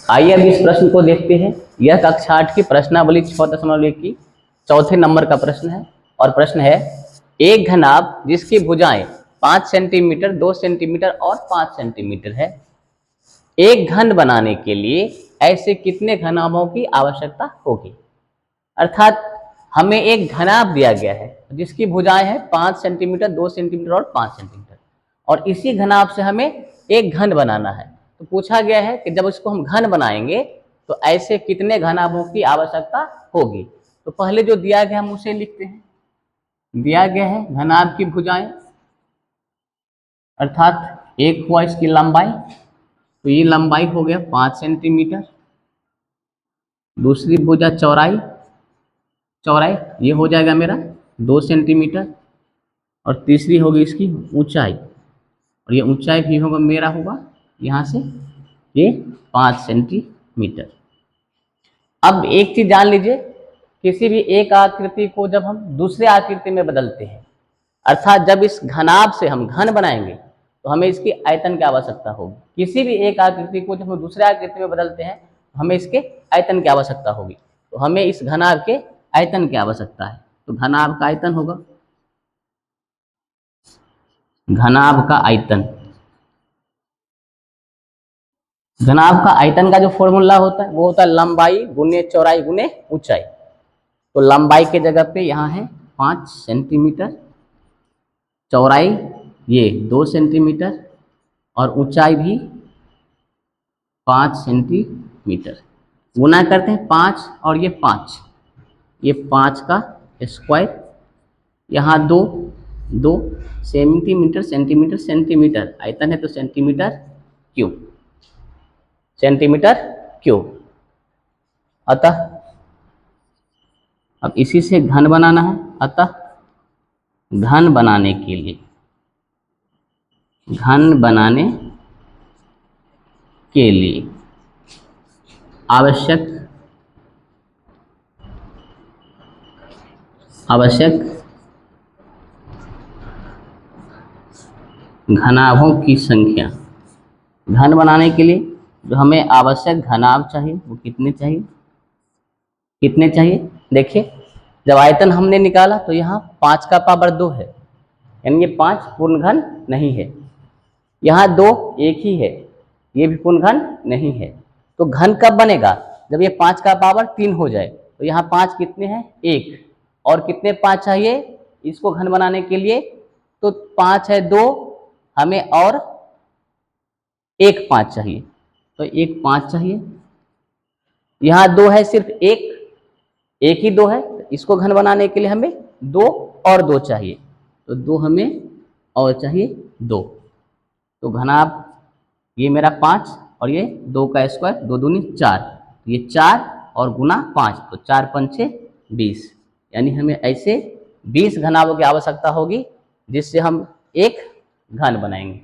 आइए अब इस प्रश्न को देखते हैं। यह कक्षा 8 की प्रश्नावली 6.1 की चौथे नंबर का प्रश्न है और प्रश्न है एक घनाभ जिसकी भुजाएं 5 सेंटीमीटर, 2 सेंटीमीटर और 5 सेंटीमीटर है, एक घन बनाने के लिए ऐसे कितने घनाभों की आवश्यकता होगी। अर्थात हमें एक घनाभ दिया गया है जिसकी भुजाएं हैं 5 सेंटीमीटर, 2 सेंटीमीटर और 5 सेंटीमीटर, और इसी घनाभ से हमें एक घन बनाना है। तो पूछा गया है कि जब इसको हम घन बनाएंगे तो ऐसे कितने घनाभों की आवश्यकता होगी। तो पहले जो दिया गया हम उसे लिखते हैं। दिया गया है घनाभ की भुजाएं, अर्थात एक हुआ इसकी लंबाई, तो ये लंबाई हो गया 5 सेंटीमीटर, दूसरी भुजा चौड़ाई, चौड़ाई ये हो जाएगा मेरा 2 सेंटीमीटर, और तीसरी होगी इसकी ऊंचाई, और ये ऊंचाई भी होगा मेरा होगा यहाँ से ये 5 सेंटीमीटर। अब एक चीज जान लीजिए, किसी भी एक आकृति को जब हम दूसरे आकृति में बदलते हैं, अर्थात जब इस घनाभ से हम घन बनाएंगे तो हमें इसकी आयतन की आवश्यकता होगी। किसी भी एक आकृति को जब हम दूसरे आकृति में बदलते हैं तो हमें इसके आयतन की आवश्यकता होगी। तो हमें इस घनाभ के आयतन की आवश्यकता है। तो घनाभ का आयतन होगा, घनाभ का आयतन, घनाभ का आयतन का जो फॉर्मूला होता है वो होता है लंबाई गुने चौड़ाई गुने ऊंचाई। तो लंबाई के जगह पे यहाँ है 5 सेंटीमीटर, चौड़ाई ये 2 सेंटीमीटर और ऊंचाई भी 5 सेंटीमीटर। गुना करते हैं 5 और ये 5, ये 5 का स्क्वायर, यहाँ 2 2 सेंटीमीटर सेंटीमीटर सेंटीमीटर, आयतन है तो सेंटीमीटर क्यूब, सेंटीमीटर क्यूब। अतः अब इसी से घन बनाना है, अतः घन बनाने के लिए, घन बनाने के लिए आवश्यक घनाभों की संख्या, घन बनाने के लिए जो हमें आवश्यक घनाभ चाहिए वो कितने चाहिए, कितने चाहिए। देखिए जब आयतन हमने निकाला तो यहाँ 5 का पावर 2 है, यानी ये 5 पूर्ण घन नहीं है। यहाँ 2 एक ही है, ये भी पूर्ण घन नहीं है। तो घन कब बनेगा, जब ये 5 का पावर 3 हो जाए। तो यहाँ 5 कितने हैं, 1, और कितने 5 चाहिए इसको घन बनाने के लिए, तो 5 है 2, हमें और एक 5 चाहिए, तो एक 5 चाहिए। यहाँ 2 है, सिर्फ एक ही 2 है, तो इसको घन बनाने के लिए हमें 2 और 2 चाहिए, तो 2 हमें और चाहिए 2। तो घनाभ ये मेरा 5 और ये 2 का स्क्वायर, 2 दूनी 4, ये 4 और गुना 5, तो 4 पंचे 20, यानी हमें ऐसे 20 घनाभों की आवश्यकता होगी जिससे हम एक घन बनाएंगे।